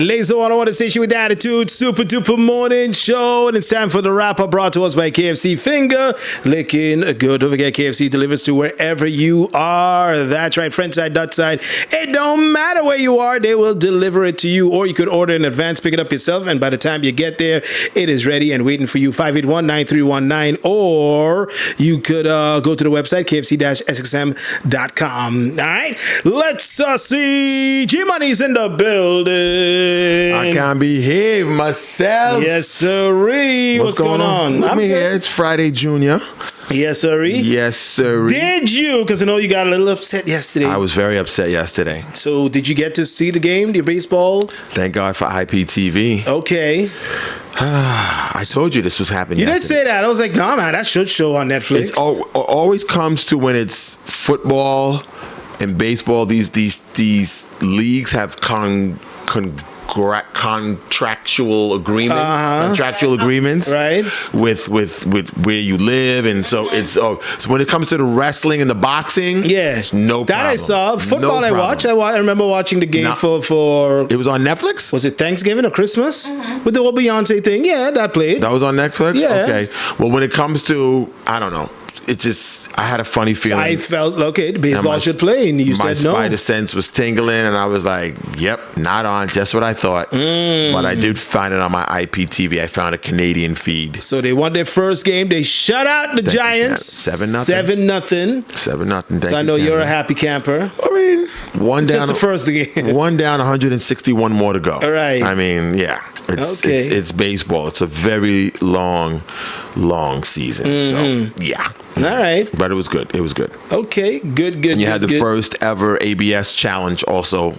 Lazo on the station with attitude, super duper morning show, and it's time for the wrap up brought to us by KFC. Finger licking good. Don't forget, KFC delivers to wherever you are. That's right, friend side, Dutch side. It don't matter where you are, they will deliver it to you, or you could order in advance, pick it up yourself, and by the time you get there, it is ready and waiting for you. 581-9319, or you could go to the website kfc-sxm.com. All right, let's see. G Money's in the building. I can't behave myself. Yes, sirree. What's going on? I'm here. It's Friday, Junior. Yes, sirree. Yes, sirree. Did you? Because I know you got a little upset yesterday. I was very upset yesterday. So, did you get to see the game, the baseball? Thank God for IPTV. Okay. I told you this was happening. You yesterday. did say that. I was like, nah, man, that should show on Netflix. It always comes to when it's football and baseball. These leagues have contractual agreements, right, with where you live, and so it's so when it comes to the wrestling and the boxing, no problem. That I saw. Football, I watched. I remember watching the game for it was on Netflix. Was it Thanksgiving or Christmas with the whole Beyonce thing? Yeah, that played. That was on Netflix. Yeah. Okay. Well, when it comes to, I don't know. It just, I had a funny feeling. I felt, okay, the baseball should play, and you said no. My spider sense was tingling, and I was like, yep, not on, just what I thought. But I did find it on my IPTV. I found a Canadian feed. So they won their first game. They shut out the Giants. 7-0. 7-0. So I know you're a happy camper. I mean, one down. Just the first game. One down, 161 more to go. All right. I mean, yeah. It's baseball. It's a very long season. So, yeah. All right. But it was good. It was good. Okay. Good. And you had the first ever ABS challenge also.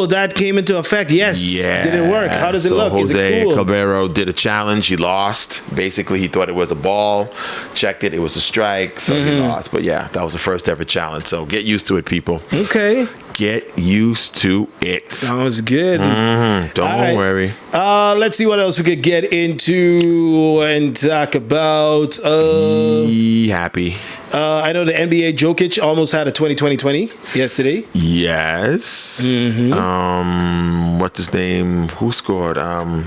That came into effect. Yes. Yeah. Did it work? How does it look? Jose Is it cool? Caballero did a challenge. He lost. Basically, he thought it was a ball. Checked it. It was a strike. So he lost. But yeah, that was the first ever challenge. So get used to it, people. Okay. Get used to it. Sounds good. Don't worry. Let's see what else we could get into and talk about. Be happy. I know the NBA Jokic almost had a 2020 yesterday. Yes. What's his name? Who scored? For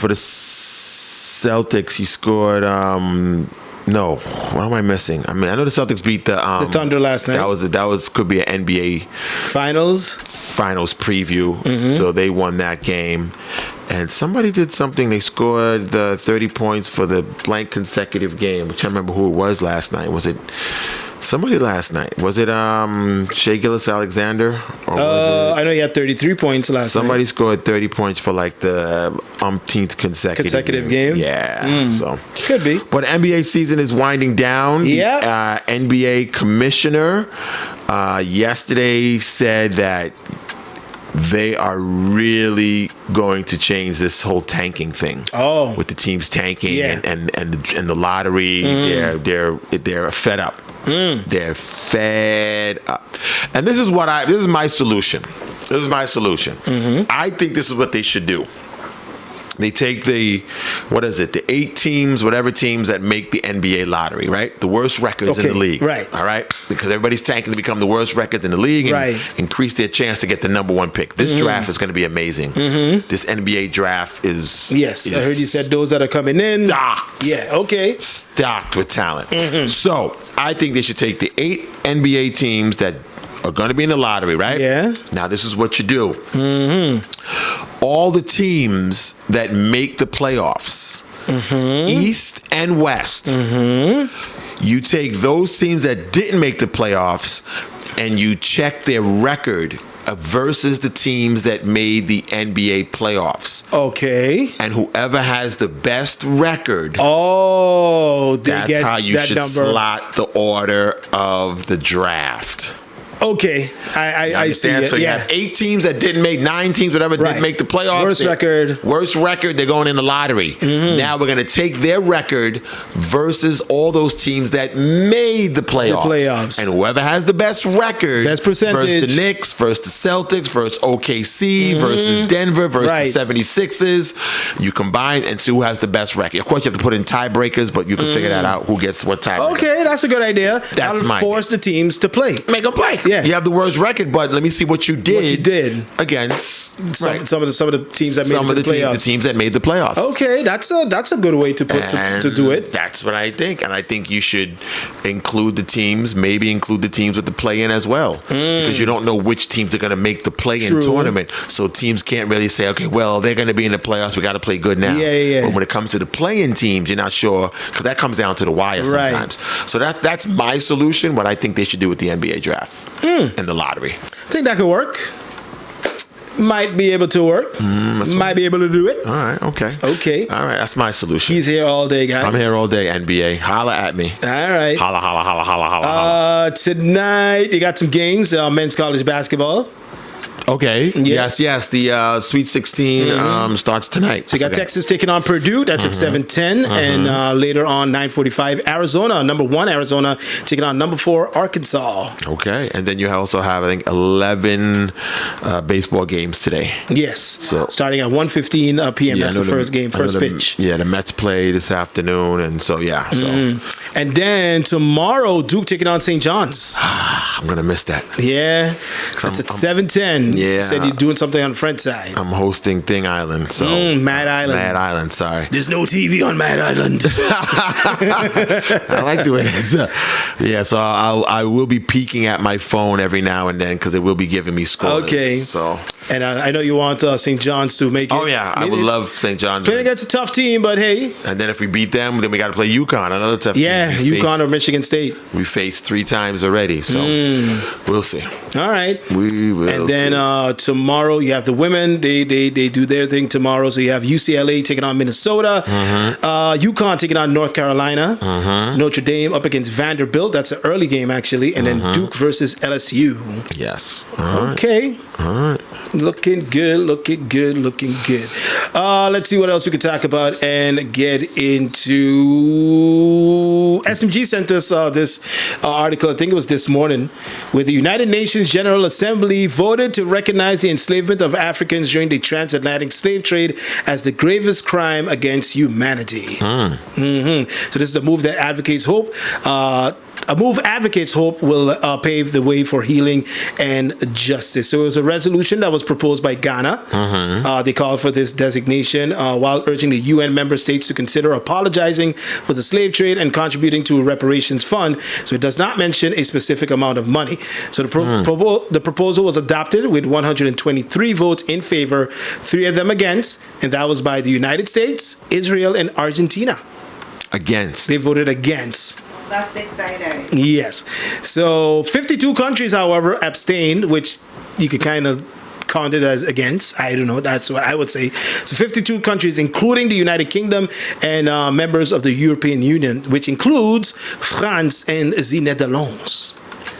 the Celtics, he scored. No, what am I missing? I mean, I know the Celtics beat the Thunder last night. That was could be an NBA finals preview. So they won that game, and somebody did something. They scored the 30 points for the blank consecutive game, which I remember who it was last night. Was it somebody last night? Was it Shai Gilgeous-Alexander? Or was it, I know he had 33 points last night. Somebody scored 30 points for like the umpteenth consecutive game. Yeah, so could be. But NBA season is winding down. Yeah. The NBA commissioner yesterday said that they are really going to change this whole tanking thing. Oh, with the teams tanking and the lottery, they're fed up. They're fed up, and this is my solution. I think this is what they should do. They take the 8 teams, whatever teams that make the NBA lottery, right? The worst records in the league. Right. All right? Because everybody's tanking to become the worst records in the league and increase their chance to get the number one pick. This draft is going to be amazing. This NBA draft is... Yes, I heard you said those that are coming in. Stocked. Yeah, okay. Stocked with talent. So, I think they should take the 8 NBA teams that are going to be in the lottery, right? Yeah. Now, this is what you do. All the teams that make the playoffs, East and West, you take those teams that didn't make the playoffs and you check their record versus the teams that made the NBA playoffs. Okay. And whoever has the best record, that's how you should number. slot the order of the draft. Okay, I see it. So you have 8 teams that didn't make 9 teams, whatever, didn't make the playoffs. Worst record, they're going in the lottery. Now we're going to take their record versus all those teams that made the playoffs. And whoever has the best record, best percentage, versus the Knicks, versus the Celtics, versus OKC, versus Denver, versus the 76ers, you combine and see who has the best record. Of course, you have to put in tiebreakers, but you can figure that out, who gets what tiebreaker. Okay, that's a good idea. That'll force the teams to play. Make them play. Yeah. You have the worst record, but let me see what you did. What you did against some of the teams that made it to the playoffs. The teams that made the playoffs. Okay, that's a good way to put to do it. That's what I think, and I think you should include the teams. Maybe include the teams with the play-in as well, because you don't know which teams are going to make the play-in tournament. So teams can't really say, okay, well, they're going to be in the playoffs. We got to play good now. Yeah. But when it comes to the play-in teams, you're not sure, because that comes down to the wire sometimes. So that's my solution. What I think they should do with the NBA draft and the lottery. I think that could work. Might be able to work. Might be able to do it. All right. Okay. All right. That's my solution. He's here all day, guys. I'm here all day, NBA. Holla at me. All right. Holla. Tonight, you got some games. Men's college basketball. Okay. Yes. The Sweet 16 starts tonight. So you got Texas taking on Purdue. That's at 7:10, and later on 9:45, Arizona, number 1 Arizona taking on number 4 Arkansas. Okay, and then you also have, I think, 11 baseball games today. Yes. So starting at 1:15 p.m. That's the first game, first pitch. The Mets play this afternoon, and so And then tomorrow, Duke taking on St. John's. I'm gonna miss that. Yeah, that's at 7:10. Yeah, you said you're doing something on the French side. I'm hosting Thing Island, so Mad Island. Sorry, there's no TV on Mad Island. I like the way that's. So I will be peeking at my phone every now and then because it will be giving me scores. Okay. So and I know you want St. John's to make it. Oh yeah, I would love St. John's. Playing against a tough team, but hey. And then if we beat them, then we got to play UConn, another tough team. Yeah, UConn or Michigan State. We faced 3 times already, so we'll see. All right. We will. And then tomorrow you have the women. They do their thing tomorrow. So you have UCLA taking on Minnesota, UConn taking on North Carolina, Notre Dame up against Vanderbilt. That's an early game actually, and then Duke versus LSU. Yes. Okay. All right. Looking good. Let's see what else we could talk about and get into. SMG sent us this article, I think it was this morning, where the United Nations General Assembly voted to recognize the enslavement of Africans during the transatlantic slave trade as the gravest crime against humanity. So this is a move that advocates hope. Will pave the way for healing and justice. So it was a resolution that was proposed by Ghana. They called for this designation while urging the UN member states to consider apologizing for the slave trade and contributing to a reparations fund. So it does not mention a specific amount of money. So the proposal was adopted with 123 votes in favor, 3 of them against, and that was by the United States, Israel, and Argentina. Against. They voted against. That's exciting. Yes. So 52 countries, however, abstained, which you could kind of count it as against. I don't know. That's what I would say. So 52 countries, including the United Kingdom and members of the European Union, which includes France and the Netherlands.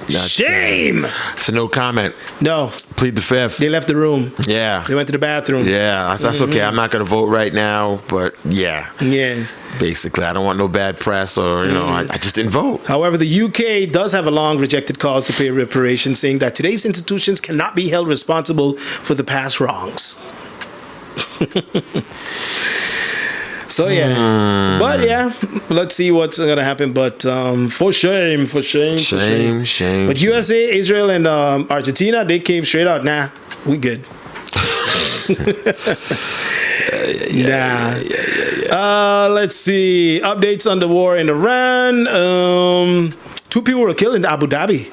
Shame. So no comment. No. Plead the fifth. They left the room. Yeah. They went to the bathroom. Yeah, that's okay. I'm not going to vote right now, but yeah. Yeah. Basically, I don't want no bad press or, I just didn't vote. However, the UK does have a long rejected cause to pay reparations, saying that today's institutions cannot be held responsible for the past wrongs. So yeah, but yeah, let's see what's gonna happen. But for shame. But USA, Israel, and Argentina, they came straight out. Nah, we good. Let's see. Updates on the war in Iran. 2 people were killed in Abu Dhabi.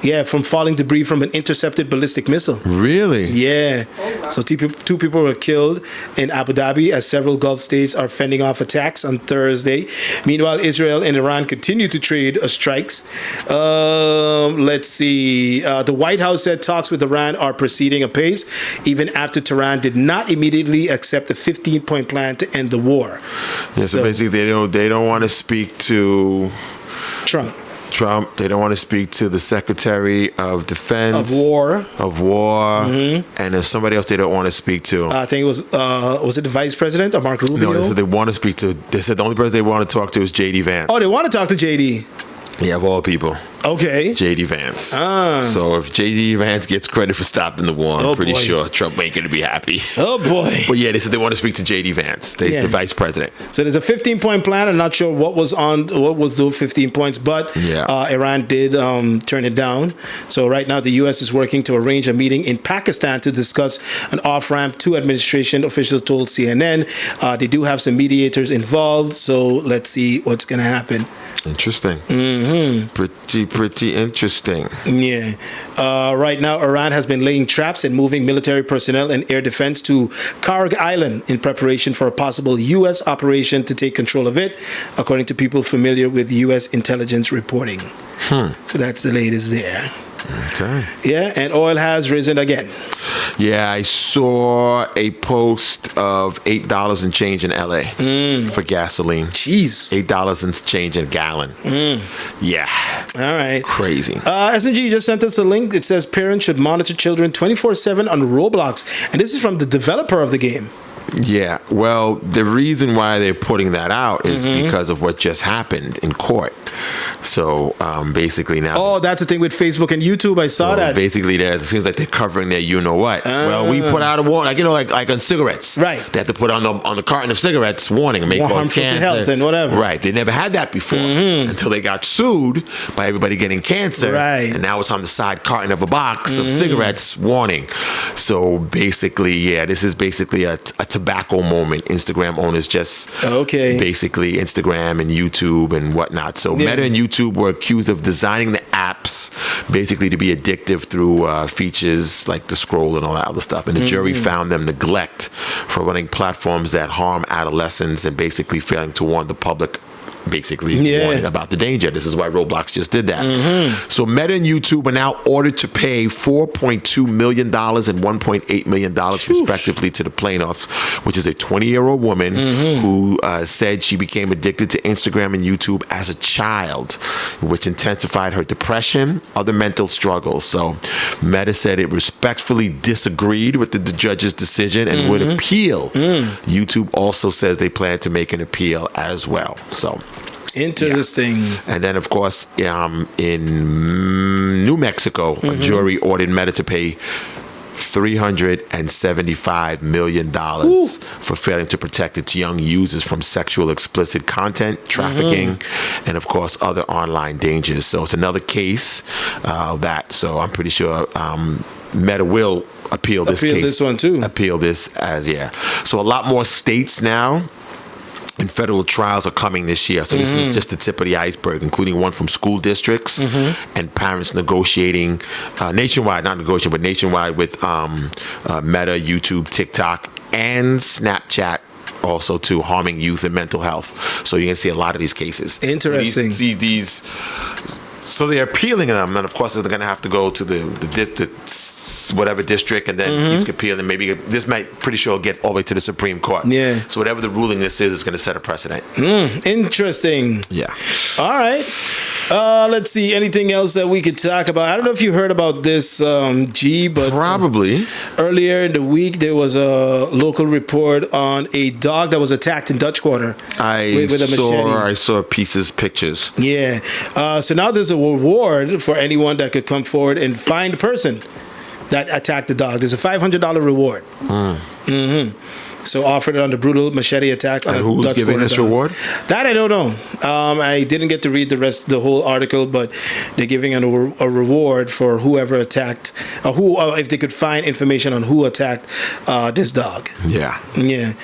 Yeah, from falling debris from an intercepted ballistic missile. Really? Yeah. So 2 people were killed in Abu Dhabi as several Gulf states are fending off attacks on Thursday. Meanwhile, Israel and Iran continue to trade strikes. Let's see. The White House said talks with Iran are proceeding apace, even after Tehran did not immediately accept the 15-point plan to end the war. Yeah, so basically they don't want to speak to Trump. They don't want to speak to the Secretary of Defense. Of War. And there's somebody else they don't want to speak to. I think it was it the Vice President or Mark Rubio? No, they said they want to speak to. They said the only person they want to talk to is J.D. Vance. Oh, they want to talk to J.D. Yeah, of all people. Okay. J.D. Vance. So if J.D. Vance gets credit for stopping the war, I'm pretty sure Trump ain't going to be happy. Oh, boy. But yeah, they said they want to speak to J.D. Vance, the vice president. So there's a 15-point plan. I'm not sure what was those 15 points, but Iran did turn it down. So right now the U.S. is working to arrange a meeting in Pakistan to discuss an off-ramp to administration, officials told CNN. They do have some mediators involved, so let's see what's going to happen. Interesting. Pretty interesting. Yeah. Right now, Iran has been laying traps and moving military personnel and air defense to Karg Island in preparation for a possible U.S. operation to take control of it, according to people familiar with U.S. intelligence reporting. So that's the latest there. Okay. Yeah, and oil has risen again. Yeah, I saw a post of $8 and change in LA for gasoline. Jeez. $8 and change in a gallon. Yeah. All right. Crazy. SMG just sent us a link. It says parents should monitor children 24/7 on Roblox. And this is from the developer of the game. Yeah, well, the reason why they're putting that out is because of what just happened in court. So basically now... Oh, that's the thing with Facebook and YouTube. I saw that. Basically, it seems like they're covering their you-know-what. Well, we put out a warning, like on cigarettes. Right. They have to put on the carton of cigarettes, warning, make harmful to health and whatever. Right. They never had that before until they got sued by everybody getting cancer. Right. And now it's on the side carton of a box of cigarettes, warning. So basically, this is basically a tobacco moment. Instagram owners just basically Instagram and YouTube and whatnot. So Meta and YouTube were accused of designing the apps basically to be addictive through features like the scroll and all that other stuff. And the jury found them neglect for running platforms that harm adolescents and basically failing to warn the public warning about the danger. This is why Roblox just did that. So Meta and YouTube are now ordered to pay $4.2 million and $1.8 million respectively to the plaintiff, which is a 20-year-old woman who said she became addicted to Instagram and YouTube as a child, which intensified her depression, other mental struggles. So Meta said it respectfully disagreed with the judge's decision and would appeal. YouTube also says they plan to make an appeal as well. So interesting. Yeah. And then, of course, in New Mexico, a jury ordered Meta to pay $375 million for failing to protect its young users from sexual explicit content, trafficking, and, of course, other online dangers. So it's another case of that. So I'm pretty sure Meta will appeal this case. Appeal this one, too. Appeal this So a lot more states now and federal trials are coming this year. So this is just the tip of the iceberg, including one from school districts and parents negotiating nationwide, not negotiating, but nationwide with Meta, YouTube, TikTok, and Snapchat. Also, too, harming youth and mental health. So you're going to see a lot of these cases. Interesting. So they're appealing them, and of course they're going to have to go to the whatever district, and then keep appealing. Maybe this might pretty sure get all the way to the Supreme Court. Yeah. So whatever the ruling this is going to set a precedent. Interesting. Yeah. All right. Let's see. Anything else that we could talk about? I don't know if you heard about this, G, but probably earlier in the week there was a local report on a dog that was attacked in Dutch Quarter. With a machete. I saw pictures. Yeah. So now there's a reward for anyone that could come forward and find the person that attacked the dog. There's a $500 reward. So offered on the brutal machete attack. And who's giving this reward? That I don't know. I didn't get to read the whole article, but they're giving a reward for whoever attacked, if they could find information on who attacked this dog. Yeah. Yeah.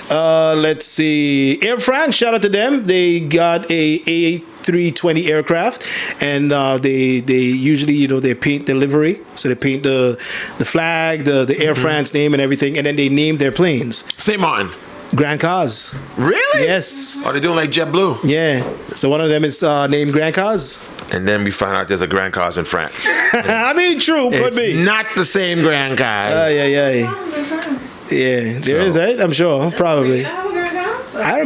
Let's see. Air France, shout out to them. They got a A320 aircraft, and they usually they paint the livery, so they paint the flag, the Air France name and everything, and then they name their planes. St.Maarten. Grand Cause. Really? Yes. Are they doing like JetBlue? Yeah. So one of them is named Grand Cause. And then we find out there's a Grand Cause in France. I mean, true, could be. Not the same Grand Cause. Yeah, there is, right? I'm sure, probably.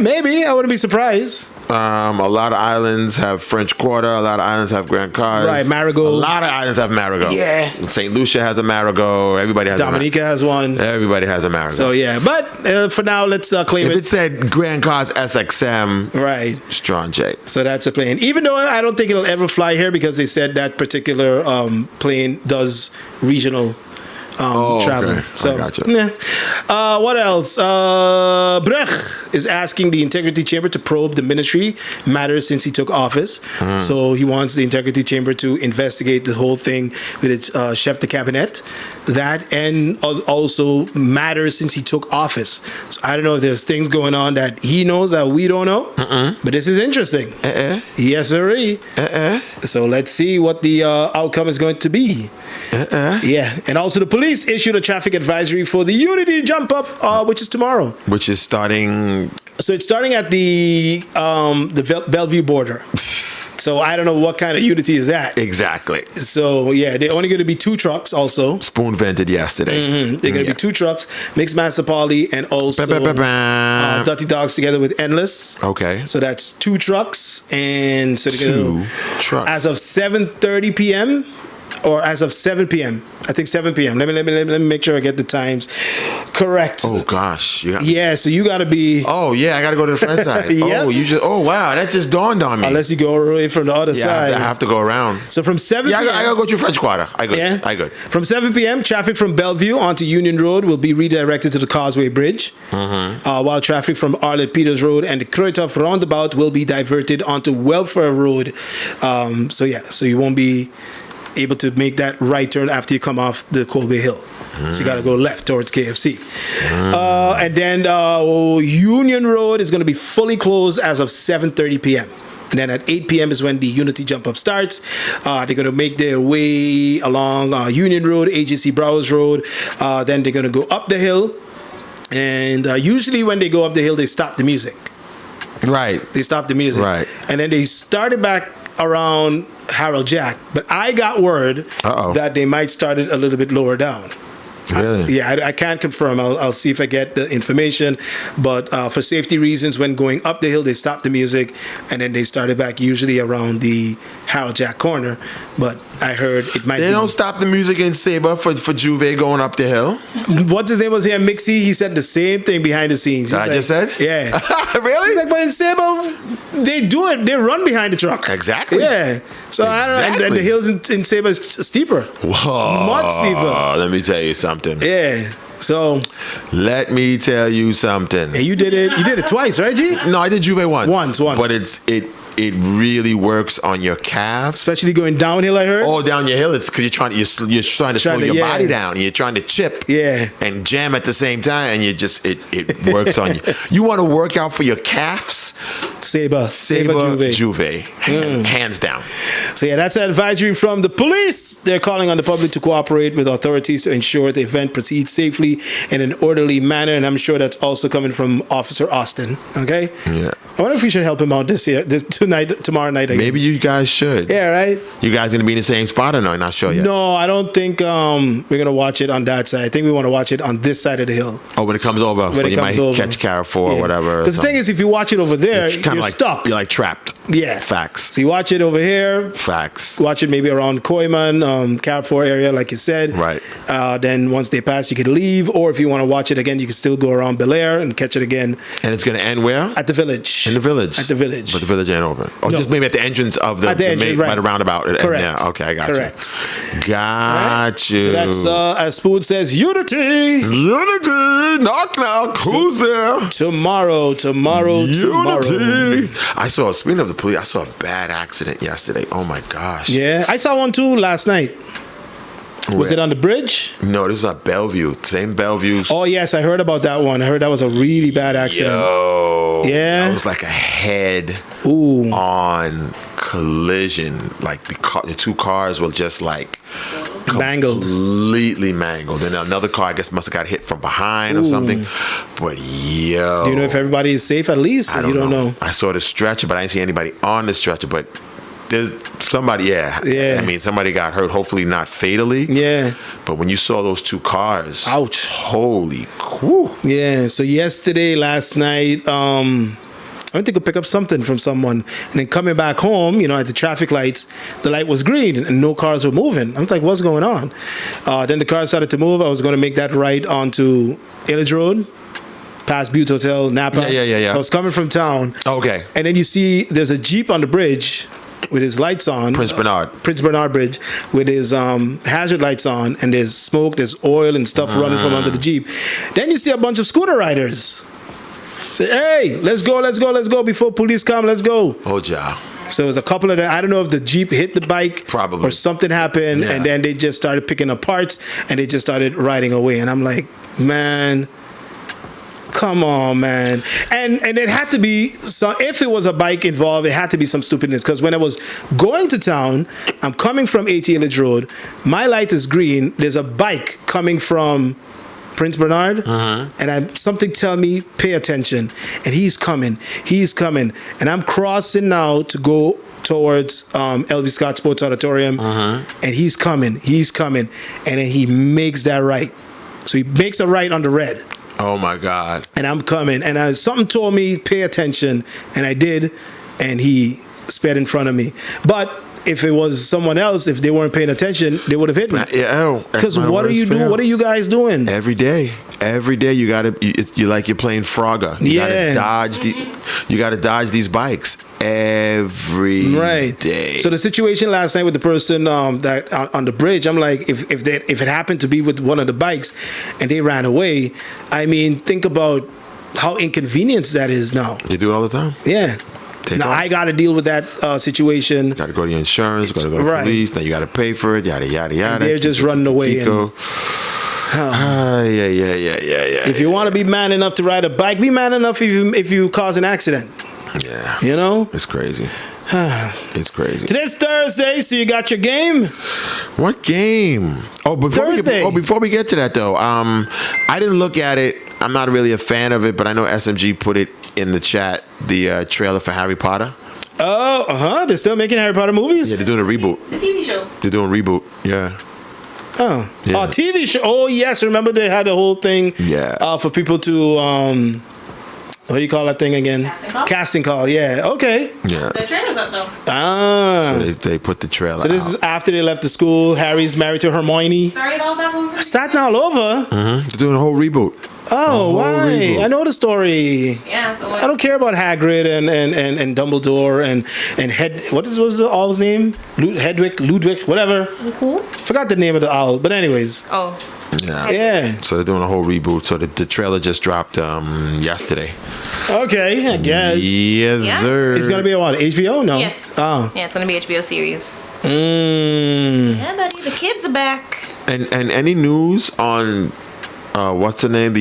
Maybe. I wouldn't be surprised. A lot of islands have French Quarter. A lot of islands have Grand Cars. Right, Marigot. A lot of islands have Marigot. Yeah. St. Lucia has a Marigot. Everybody has Dominica has one. Everybody has a Marigot. So yeah, but for now, let's claim if it. it said Grand Cars SXM, Right. Strong J. So that's a plane. Even though I don't think it'll ever fly here because they said that particular plane does regional travel. Okay. So, I gotcha. yeah. What else? Brecht is asking the Integrity Chamber to probe the ministry matters since he took office. So he wants the Integrity Chamber to investigate the whole thing with its chef de cabinet. That and also matters since he took office. So I don't know if there's things going on that he knows that we don't know. But this is interesting. Yes, sir. So let's see what the outcome is going to be. Yeah, and also the police issued a traffic advisory for the Unity jump up, which is tomorrow. Which is starting. So it's starting at the Bellevue border. So I don't know what kind of Unity is that. Exactly. So yeah, they're only going to be 2 trucks also. Spoon vented yesterday. They're going to be 2 trucks, Mixed Master Polly and also Dirty Dogs together with Endless. Okay. So that's 2 trucks, and so they're going to trucks. as of 7:30 p.m. or as of 7 p.m. I think 7 p.m. Let me make sure I get the times correct. Oh gosh. Yeah, so you got to be. Oh yeah, I got to go to the front side. Yep. Oh wow, that just dawned on me. Unless you go away from the other side. I have to go around. So from 7 p.m. I got to go through French Quarter. I good. From 7 p.m., traffic from Bellevue onto Union Road will be redirected to the Causeway Bridge, while traffic from Arlette Peters Road and the Kruithof roundabout will be diverted onto Welfare Road. So you won't be able to make that right turn after you come off the Colby Hill. So you got to go left towards KFC. And then Union Road is going to be fully closed as of 7:30 p.m. And then at 8 p.m. is when the Unity Jump Up starts. They're going to make their way along Union Road, AGC Browers Road. Then they're going to go up the hill. And usually when they go up the hill, they stop the music. Right. They stopped the music. Right. And then they started back around Harold Jack. But I got word that they might start it a little bit lower down. Really? I can't confirm. I'll see if I get the information. But for safety reasons, when going up the hill, they stopped the music, and then they started back usually around the Harold Jack corner. But I heard it might. They don't stop the music in Sabre for Juve going up the hill. What's his name was here? Mixie. He said the same thing behind the scenes. I just said. Yeah. Really? He's like, but in Sabre, they do it. They run behind the truck. Exactly. Yeah. So I don't know. And the hills in Sabre is steeper. Whoa. Much steeper. Let me tell you something. Yeah. So let me tell you something. And you did it twice, right, G? No, I did Juve once. Once. But it really works on your calves, especially going downhill. I heard. Oh, down your hill, it's because you're trying to slow your body down. You're trying to chip, and jam at the same time, and it works on you. You want to work out for your calves? Sabre Juve, hands down. So yeah, that's an advisory from the police. They're calling on the public to cooperate with authorities to ensure the event proceeds safely in an orderly manner, and I'm sure that's also coming from Officer Austin. Okay. Yeah. I wonder if we should help him out tomorrow night again. Maybe you guys should. Yeah, right? You guys gonna be in the same spot or no? Not sure yet. No, I don't think we're gonna watch it on that side. I think we want to watch it on this side of the hill. Oh, when it comes over, so you might catch Carrefour or whatever. Because the thing is, if you watch it over there, you're like stuck. You're like trapped. Yeah. Facts. So you watch it over here. Facts. Watch it maybe around Koyman, Carrefour area, like you said. Right. Then once they pass, you could leave. Or if you want to watch it again, you can still go around Bel Air and catch it again. And it's going to end where? At the Village. In the Village. At the Village. But the Village ain't open. Or just maybe at the entrance of the main, by the roundabout. Correct. Yeah. Okay, I got Correct. you. Got you. So that's, as Spoon says, Unity. Unity. Knock, knock. Who's there? Tomorrow. Unity. I saw, speaking of the police, I saw a bad accident yesterday. Oh my gosh. Yeah. I saw one too last night. Was it on the bridge? No, this was at Bellevue. Same Bellevue. Oh, yes. I heard about that one. I heard that was a really bad accident. Yeah. It was like a head-on collision. Like the 2 cars were just like mangled. Completely mangled. And another car, I guess, must have got hit from behind or something. But do you know if everybody is safe at least? I don't know. I saw the stretcher, but I didn't see anybody on the stretcher. But there's somebody, I mean, somebody got hurt, hopefully not fatally. Yeah. But when you saw those 2 cars, ouch. Holy whew. Yeah. So last night, went to go pick up something from someone, and then coming back home, at the traffic lights, the light was green and no cars were moving. I'm like, what's going on? Then the car started to move. I was going to make that right onto Illich Road, past Butte Hotel, Napa. Yeah. So I was coming from town. Okay. And then you see there's a Jeep on the bridge with his lights on. Prince Bernard Bridge with his hazard lights on, and there's smoke, there's oil and stuff running from under the Jeep. Then you see a bunch of scooter riders. Say, hey, let's go before police come, let's go. Oh, ja. So it was a couple of them. I don't know if the Jeep hit the bike Probably. or something happened, and then they just started picking up parts and they just started riding away. And I'm like, man, come on, man. And it had to be, if it was a bike involved, it had to be some stupidness. Because when I was going to town, I'm coming from 80 Illich Road, my light is green, there's a bike coming from Prince Bernard, and something tell me, pay attention. And he's coming, and I'm crossing now to go towards LB Scott Sports Auditorium, and he's coming, and then he makes that right. So he makes a right on the red. Oh my God! And I'm coming, and something told me, pay attention, and I did, and he sped in front of me. But if it was someone else, if they weren't paying attention, they would have hit me. Yeah, because what are you doing? What are you guys doing? Every day you you're like you're playing Frogger. You gotta dodge these bikes every day. So the situation last night with the person that on the bridge, I'm like, if it happened to be with one of the bikes and they ran away, I mean, think about how inconvenient that is now. They do it all the time. Yeah. Now I got to deal with that situation. Got to go to the insurance. Got to go to the police. Now you got to pay for it. Yada yada yada. And they're just running away. Yeah. If you want to be man enough to ride a bike, be man enough if you cause an accident. Yeah. It's crazy. It's crazy. Today's Thursday, so you got your game. What game? Oh, before we get to that though, I didn't look at it. I'm not really a fan of it, but I know SMG put it in the chat, the trailer for Harry Potter. Oh, they're still making Harry Potter movies? Yeah, they're doing a reboot. The TV show. They're doing a reboot, yeah. Oh, TV show. Oh, yes. Remember they had the whole thing for people to, what do you call that thing again? Casting call, yeah. Okay. Yeah. The trailer's up, though. So they put the trailer So this is after they left the school. Harry's married to Hermione. Started all that movie. Starting all over? They're doing a whole reboot. Oh, why? Reboot. I know the story. Yeah, so I don't care about Hagrid and Dumbledore and what was the owl's name? Ludwig, whatever. Who? Forgot the name of the owl, but anyways. Oh. Yeah. So they're doing a whole reboot. So the trailer just dropped yesterday. Okay, I guess. Yes, sir. It's gonna be on HBO? No. Yes. Oh. Yeah, it's gonna be HBO series. Yeah, buddy, the kids are back. And any news on what's her name?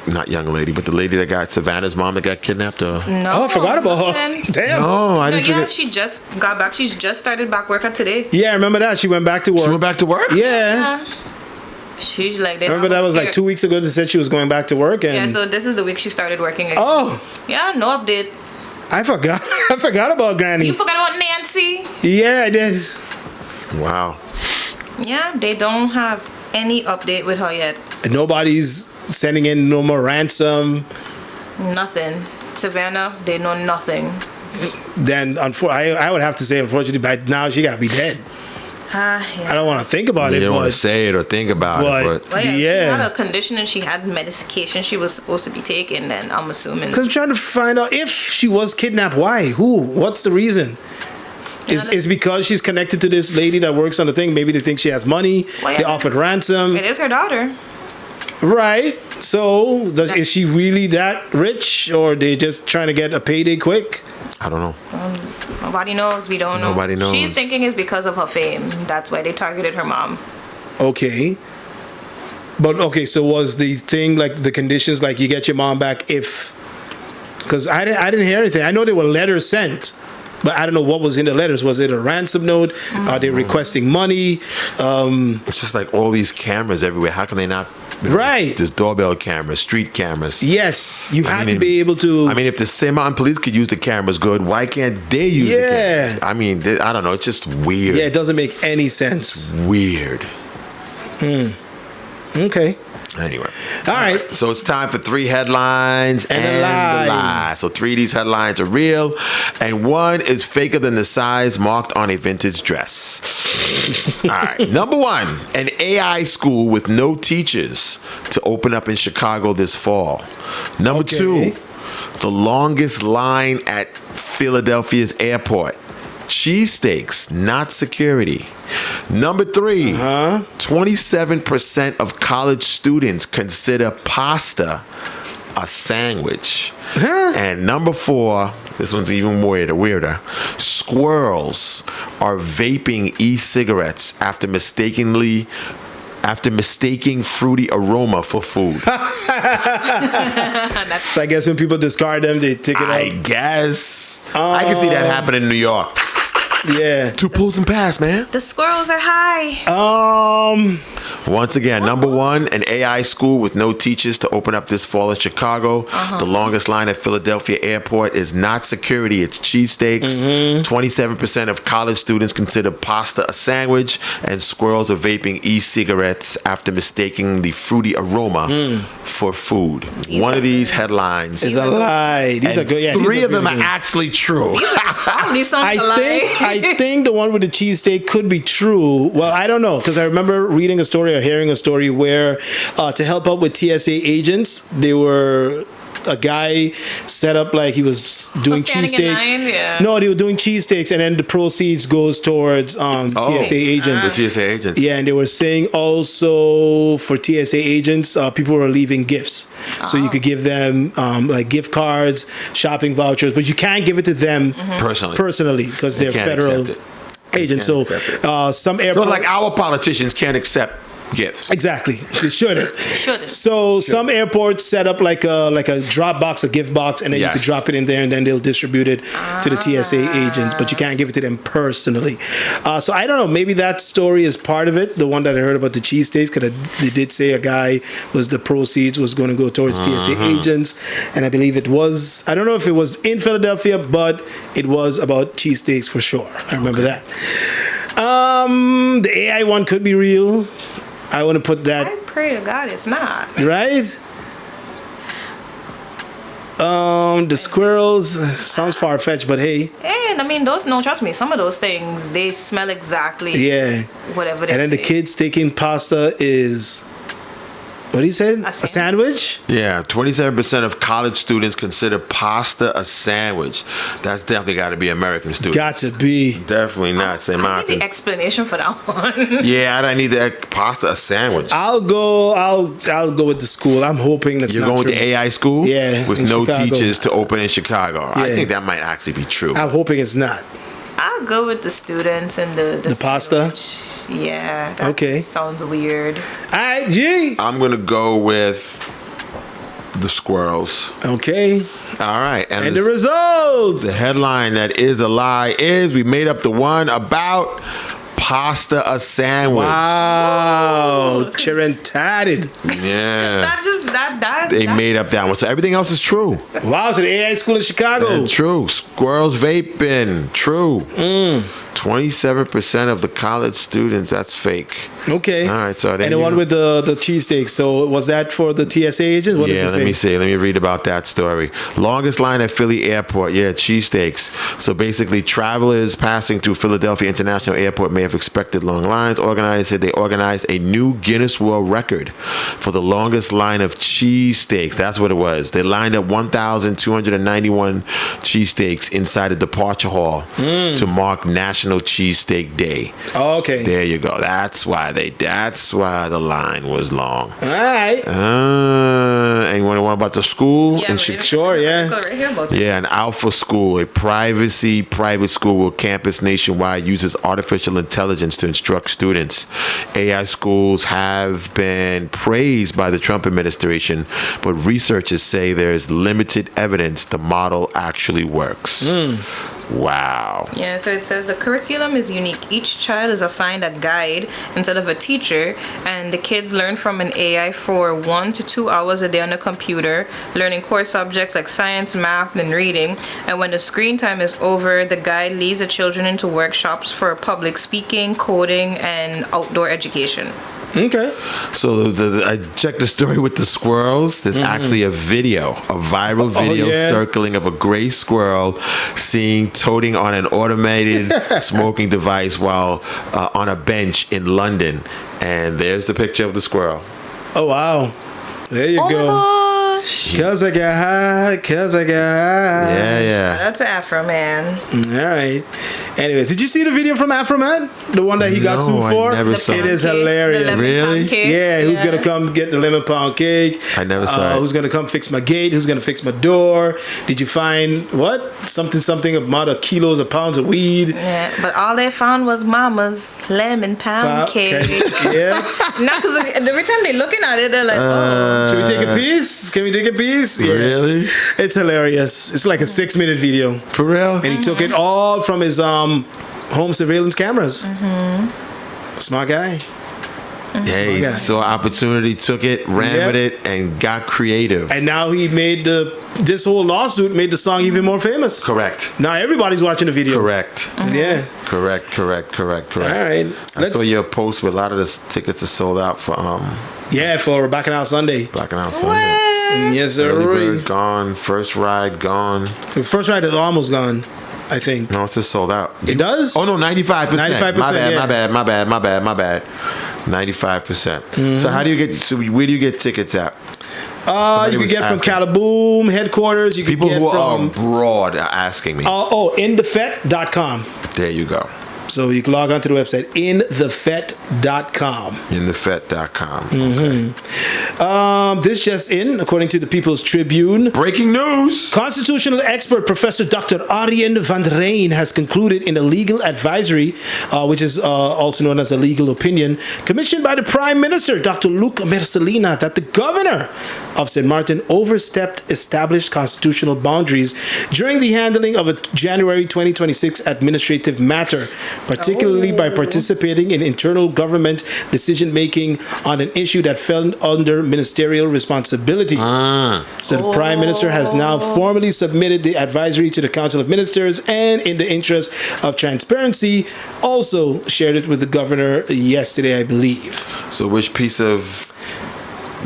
Not young lady, but the lady that got Savannah's mom that got kidnapped. No. Oh, I forgot about her. Damn. No, I didn't forget. She just got back. She's just started back work today. Yeah, I remember that. She went back to work. She went back to work? Yeah. She's like, I remember that was like 2 weeks ago. They said she was going back to work. And so this is the week she started working again. Oh. Yeah, no update. I forgot. I forgot about Granny. You forgot about Nancy? Yeah, I did. Wow. Yeah, they don't have any update with her yet. Nobody's sending in no more ransom. Nothing. Savannah, they know nothing. Then I would have to say, unfortunately, by now she got to be dead. Yeah. I don't want to think about it. You don't want to say it or think about it, but She had a condition and she had medication she was supposed to be taking. Then I'm assuming because I'm trying to find out if she was kidnapped. Why? Who? What's the reason? Is because she's connected to this lady that works on the thing. Maybe they think she has money. They offered ransom. It is her daughter. Right. So is she really that rich, or they just trying to get a payday quick? I don't know. Nobody knows. We don't know. Nobody knows. She's thinking it's because of her fame. That's why they targeted her mom. Okay. But okay, so was the thing like the conditions like you get your mom back if? Because I didn't hear anything. I know there were letters sent, but I don't know what was in the letters. Was it a ransom note? Mm-hmm. Are they requesting money? It's just like all these cameras everywhere. How can they not? Right. There's doorbell cameras, street cameras. Yes, you had to be able to. I mean, if the St.Maarten police could use the cameras good, why can't they use the cameras? I mean, I don't know. It's just weird. Yeah, it doesn't make any sense. It's weird. Okay. Anyway. All right. So it's time for 3 headlines and a lie. So 3 of these headlines are real, and 1 is faker than the size marked on a vintage dress. All right. Number 1, an AI school with no teachers to open up in Chicago this fall. Number 2, the longest line at Philadelphia's airport. Cheesesteaks, not security. Number 3, 27% of college students consider pasta a sandwich. And number 4, this one's even weirder. Squirrels are vaping e-cigarettes after mistaking fruity aroma for food. So I guess when people discard them, they take it out. I guess. I can see that happening in New York. Yeah. 2 pulls and pass, man. The squirrels are high. Once again, number 1, an AI school with no teachers to open up this fall in Chicago. The longest line at Philadelphia Airport is not security, it's cheesesteaks. 27% of college students consider pasta a sandwich, and squirrels are vaping e-cigarettes after mistaking the fruity aroma for food. One of these headlines is a lie. These are good. Yeah, 3 of them are actually true. I think the one with the cheesesteak could be true. Well, I don't know, because I remember reading a story or hearing a story where to help out with TSA agents, a guy set up like he was doing cheesesteaks. No, they were doing cheesesteaks, and then the proceeds goes towards TSA agents. The TSA agents. Yeah, and they were saying also for TSA agents, people were leaving gifts. So you could give them like gift cards, shopping vouchers, but you can't give it to them personally because they're federal agents. So some airports, like our politicians can't accept gifts. Exactly. They shouldn't. So some airports set up like a drop box, a gift box, and then you could drop it in there, and then they'll distribute it to the TSA agents, but you can't give it to them personally. So I don't know. Maybe that story is part of it. The one that I heard about the cheesesteaks, because they did say a guy the proceeds was going to go towards TSA agents, and I believe it was. I don't know if it was in Philadelphia, but it was about cheesesteaks for sure. I remember that. The AI one could be real. I want to put that. I pray to God it's not. Right? The squirrels sounds far fetched, but hey. And I mean, trust me, some of those things they smell exactly. Whatever. And then the kids taking pasta is. What he said? A sandwich? Yeah, 27% of college students consider pasta a sandwich. That's definitely got to be American students. Got to be. Definitely not St.Maarten. I need the explanation for that one. Yeah, I don't need that pasta a sandwich. I'll go with the school. I'm hoping that's You're not going true. with the AI school? Yeah. With no Chicago. teachers to open in Chicago. Yeah. I think that might actually be true. I'm hoping it's not. I'll go with the students and the pasta. Yeah. That sounds weird. All right, G. I'm gonna go with the squirrels. Okay. All right. And the results. The headline that is a lie is we made up the one about pasta a sandwich. Wow. Chirentatted. Yeah. That They made up that one. So everything else is true. Wow, it's an AI school in Chicago. True. Squirrels vaping. True. 27% of the college students, that's fake. Okay. All right, so then and the one with the cheesesteak. So was that for the TSA agent? What does it say? Let me see. Let me read about that story. Longest line at Philly Airport. Yeah, cheesesteaks. So basically, travelers passing through Philadelphia International Airport may have expected long lines. Organizers said they organized a new Guinness World Record for the longest line of cheesesteaks. That's what it was. They lined up 1,291 cheesesteaks inside a departure hall to mark National Cheesesteak Day. Oh, okay. There you go. That's why the line was long. All right. And you want to know about the school? Yeah, sure, yeah. Right here about Yeah, an Alpha School, a private school with campus nationwide, uses artificial intelligence to instruct students. AI schools have been praised by the Trump administration, but researchers say there's limited evidence the model actually works. Wow. Yeah, so it says the curriculum is unique. Each child is assigned a guide instead of a teacher, and the kids learn from an AI for 1 to 2 hours a day on the computer, learning core subjects like science, math, and reading. And when the screen time is over, the guide leads the children into workshops for public speaking, coding, and outdoor education. Okay. So I checked the story with the squirrels. There's actually a viral video circling of a gray squirrel toting on an automated smoking device while on a bench in London. And there's the picture of the squirrel. Oh, wow. There you go. My gosh. Cause I get high. Yeah. That's an Afro man. All right. Anyways, did you see the video from Afro Man? The one that he got sued for? I never saw it. it. Is hilarious. Really? Yeah, who's going to come get the lemon pound cake? I never saw it. Who's going to come fix my gate? Who's going to fix my door? Did you find what? Something amount of kilos or pounds of weed? Yeah, but all they found was mama's lemon pound cake. Yeah. Not because every time they're looking at it, they're like, oh. Should we take a piece? Can we take a piece? Yeah. Really? It's hilarious. It's like a 6-minute video. For real? And he took it all from his home surveillance cameras. Smart guy. Hey, saw opportunity, took it, ran with it, and got creative. And now he made this whole lawsuit made the song even more famous. Correct. Now everybody's watching the video. Correct. Yeah. Correct. All right. I saw your post where a lot of the tickets are sold out for for Bacchanal Sunday. Bacchanal Sunday. What? Yes, sir. Early bird gone, first ride gone. The first ride is almost gone, I think. No, it's just sold out. It does? Oh no, 95%. 95%. My bad. 95%. So how do you get? So where do you get tickets at? You can get from Calaboom headquarters. You can People get who from are abroad are asking me. inthefet.com. There you go. So you can log on to the website inthefet.com. Inthefet.com. This just in, according to the People's Tribune. Breaking news. Constitutional expert Professor Dr. Arjen van Rijn has concluded in a legal advisory, which is also known as a legal opinion, commissioned by the Prime Minister, Dr. Luc Mercelina, that the governor of St.Maarten overstepped established constitutional boundaries during the handling of a January 2026 administrative matter, particularly by participating in internal government decision-making on an issue that fell under ministerial responsibility. So the Prime Minister has now formally submitted the advisory to the Council of Ministers and, in the interest of transparency, also shared it with the governor yesterday, I believe. So which piece of...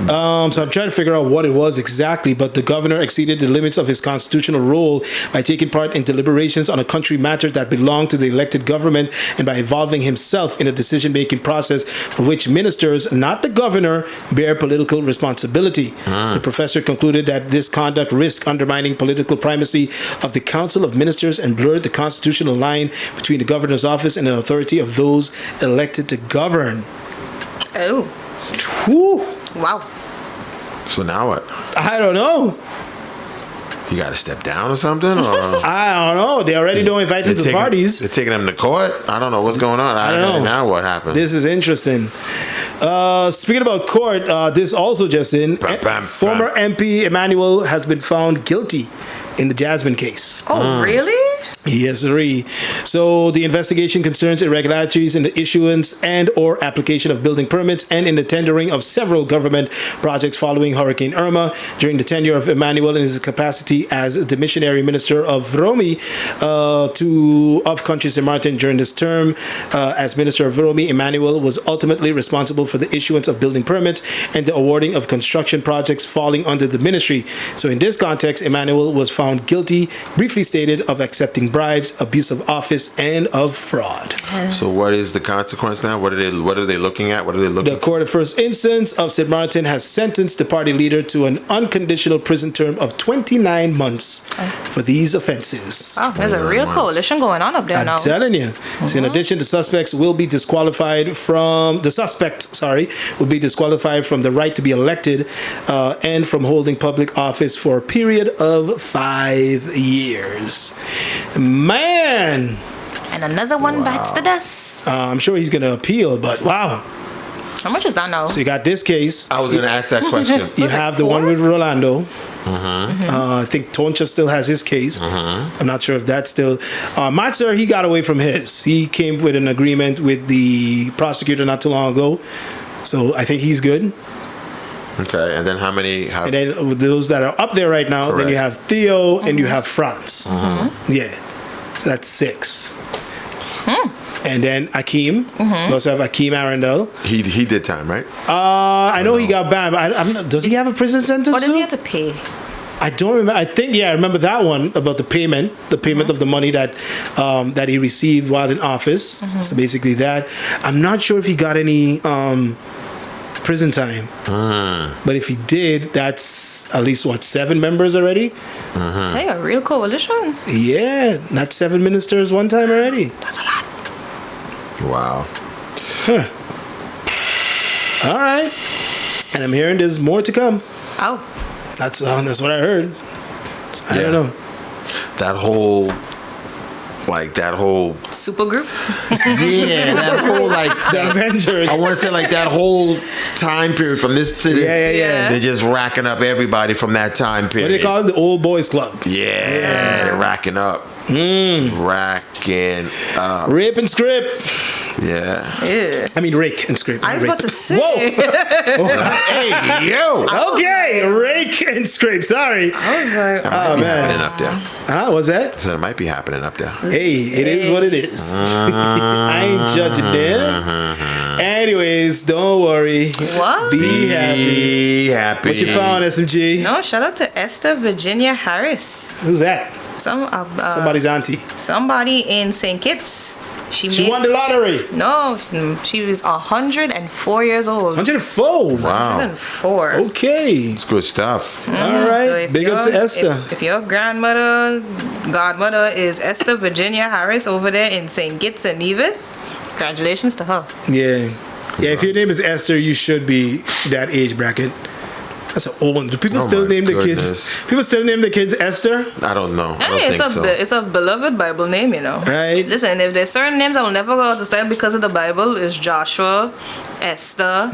So I'm trying to figure out what it was exactly, but the governor exceeded the limits of his constitutional role by taking part in deliberations on a country matter that belonged to the elected government and by involving himself in a decision-making process for which ministers, not the governor, bear political responsibility. The professor concluded that this conduct risked undermining political primacy of the Council of Ministers and blurred the constitutional line between the governor's office and the authority of those elected to govern. Oh. Whew. Wow. So now what? I don't know. You got to step down or something? Or I don't know. They already don't invite him to parties. They're taking him to court? I don't know what's going on. I don't know. Now what happened? This is interesting. Speaking about court, this also just in. Former MP Emmanuel has been found guilty in the Jasmine case. Oh, really? Yes, sir. So the investigation concerns irregularities in the issuance and or application of building permits and in the tendering of several government projects following Hurricane Irma during the tenure of Emmanuel in his capacity as the missionary minister of Romi of country St.Maarten during this term. As minister of Romi, Emmanuel was ultimately responsible for the issuance of building permits and the awarding of construction projects falling under the ministry. So in this context, Emmanuel was found guilty, briefly stated, of accepting bribes, abuse of office, and of fraud. So what is the consequence now? What are they looking at? What are they looking The court of first instance of St.Maarten has sentenced the party leader to an unconditional prison term of 29 months for these offenses. Oh, there's a real coalition going on up there now. I'm telling you. So in addition, the suspect will be disqualified from the right to be elected and from holding public office for a period of 5 years. Man. And another one bites the dust. I'm sure he's going to appeal, but wow. How much is that now? So you got this case. I was going to ask that question. You have the one with Rolando. I think Toncha still has his case. I'm not sure if that's still... Matzer, he got away from his. He came with an agreement with the prosecutor not too long ago. So I think he's good. Okay, and then how many have... And then those that are up there right now, then you have Theo and you have France. Yeah. So that's 6. And then Akeem. We also have Akeem Arundel. He did time, right? I know he got banned, but I'm not, does he have a prison sentence? Or does he too? have to pay? I don't remember. I think I remember that one about the payment of the money that that he received while in office. So basically that. I'm not sure if he got any prison time, but if he did, that's at least 7 members already. Hey, a real coalition. Yeah, not 7 ministers one time already. That's a lot. Wow. All right, and I'm hearing there's more to come. Oh. That's what I heard. So I don't know. That whole Super group. yeah, that whole The Avengers. I want to say that whole time period from this to this. Yeah. They're just racking up everybody from that time period. What do they call it? The old boys club. Yeah, they're racking up. Racking up. Rape and script. Yeah. Yeah. I mean, rake and script. I was Rape. about to say. Whoa. Hey, yo. Okay, rake and scrape. Sorry. I was like, That might be man. happening up there. What's that? So it might be happening up there. Hey, it is what it is. I ain't judging them. Anyways, don't worry. What? Be happy. Be happy. What you found, SMG? no, shout out to Esther Virginia Harris. Who's that? Somebody's auntie. Somebody in St. Kitts. She won the lottery. No, she was 104 years old. 104. Wow. 104. Okay. It's good stuff. All So right. if Big ups to Esther. If your godmother is Esther Virginia Harris over there in St. Kitts and Nevis, congratulations to her. Yeah. Yeah, if your name is Esther, you should be that age bracket. That's an old one. Do people still my name the goodness. kids? People still name the kids Esther? I don't know. I don't Hey, think it's a beloved Bible name, you know. Right. Listen, if there's certain names I will never go out to style because of the Bible, is Joshua, Esther,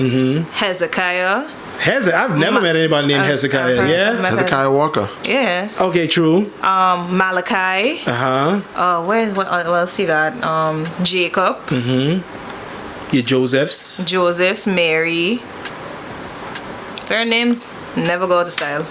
Hezekiah. I've never met anybody named Hezekiah. Yeah? Hezekiah Walker. Yeah. Okay, true. Malachi. What else you got? Jacob. Your Josephs. Joseph's, Mary. Certain names never go out of style.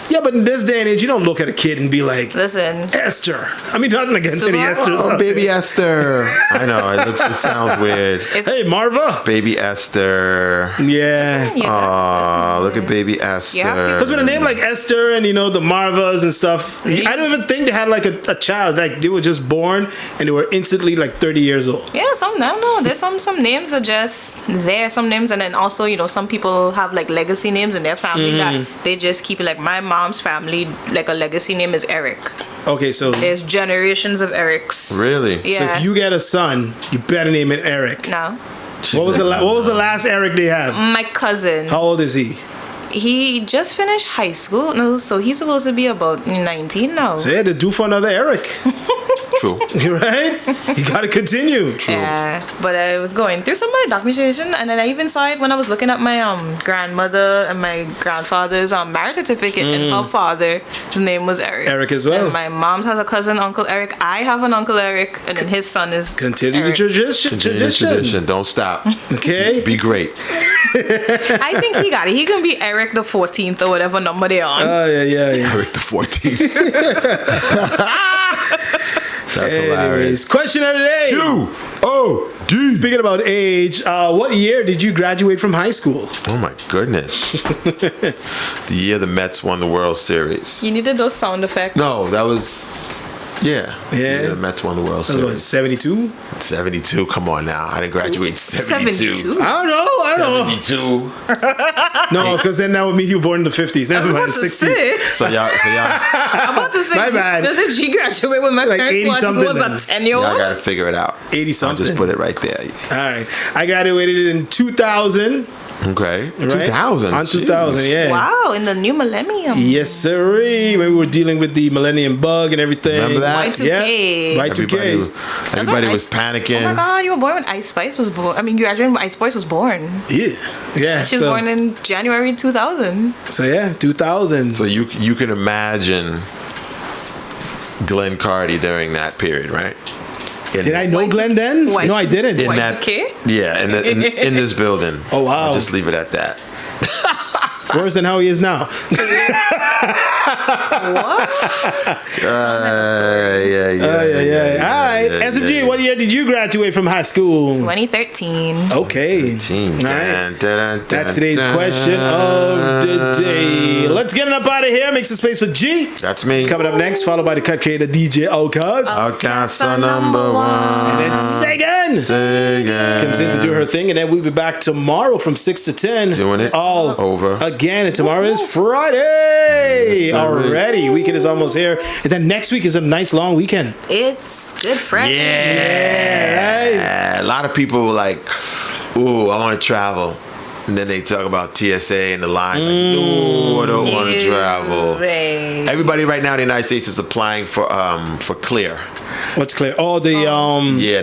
Yeah, but in this day and age, you don't look at a kid and be like, Listen. Esther. I mean, nothing against any Esthers. Oh, baby Esther. I know. It sounds weird. Hey, Marva. Baby Esther. Yeah. Oh, look at baby Esther. Because with a name like Esther and, the Marvas and stuff, I don't even think they had like a child. Like, they were just born and they were instantly like 30 years old. Yeah, I don't know. There's some names are just there. Some names, and then also, some people have like legacy names in their family that they just keep it. Like my mom's family, like a legacy name is Eric. Okay, so There's generations of Erics. Really? Yeah. so if you get a son, you better name it Eric. No. What was the last Eric they have? My cousin. How old is he? He just finished high school. No, so he's supposed to be about 19 now. So yeah, they're due for another Eric. True. Right? You gotta continue. True. Yeah, but I was going through some of my documentation, and then I even saw it when I was looking at my grandmother and my grandfather's marriage certificate, and her father, his name was Eric. Eric as well. And my mom has a cousin, Uncle Eric. I have an Uncle Eric, and then his son is Continue Eric. the tradition. Continue the tradition. Don't stop. Okay. Be great. I think he got it. He can be Eric the 14th or whatever number they're on. Oh, yeah. Eric the 14th. That's hilarious. Question of the day. Q-O-D. Speaking about age, what year did you graduate from high school? Oh my goodness. The year the Mets won the World Series. You needed those sound effects. No, that was... Yeah. Yeah. The Mets won the World That was what, Series. 72? 72. Come on now. I didn't graduate in 72. 72? I don't know. 72. No, because then that would mean you were born in the 50s. Never mind, 60. So y'all I'm about to say, My bad. Does it G graduate when my Like parents 80 was something a then. 10-year-old? y'all gotta figure it out. 80 I'll something. just put it right there. All right. I graduated in 2000. Okay. Right? 2000. On 2000, Jeez. yeah. Wow, in the new millennium. Yes, sirree. When we were dealing with the millennium bug and everything. Remember that? Y2K. Yeah. Y2K. Everybody when was panicking. Oh my God, you were born when Ice Spice was born. I mean, you graduated when Ice Spice was born. Yeah. Yeah. She was born in January 2000. So yeah, 2000. So you can imagine Glenn Carty during that period, right? Did I know Glenn then? No, I didn't. In that, Y2K? yeah, in this building. Oh, wow. I'll just leave it at that. Worse than how he is now. What? Yeah. All right. SMG, what year did you graduate from high school? 2013. Okay. All right. That's today's question of the day. Let's get it up out of here. Make some space for G. That's me. Coming up next, followed by the cut creator DJ Outcast. Outcast are number one. And then Sagan comes in to do her thing, and then we'll be back tomorrow from 6 to 10. Doing it all over again. And tomorrow is Friday already. Weekend is almost here, and then next week is a nice long weekend. It's Good Friday. Yeah, right. A lot of people were like, "Ooh, I want to travel." And then they talk about TSA and the line. Like, no, I don't want to travel. Everybody right now in the United States is applying for Clear. What's Clear? Oh, the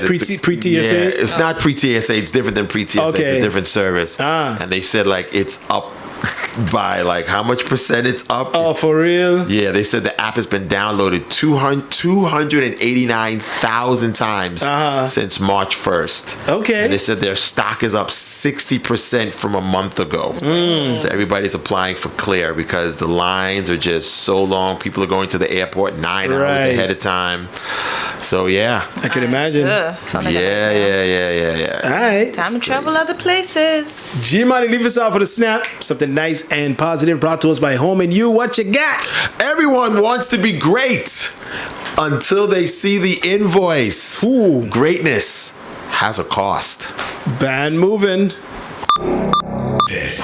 pre-TSA? Yeah, it's not pre-TSA. It's different than pre-TSA. Okay. It's a different service. And they said, like, it's up by, like, how much percent it's up? Oh, for real? Yeah, they said the app has been downloaded 289,000 times since March 1st. Okay. And they said their stock is up 60% from a month ago. So everybody's applying for Clear because the lines are just so long. People are going to the airport 9 hours ahead of time. So, yeah. I can imagine. Yeah. All right. Time to travel other places. G Money, leave us out for the snap. Something nice and positive brought to us by Home and You. What you got? Everyone wants to be great until they see the invoice. Ooh. Greatness has a cost. Band moving. This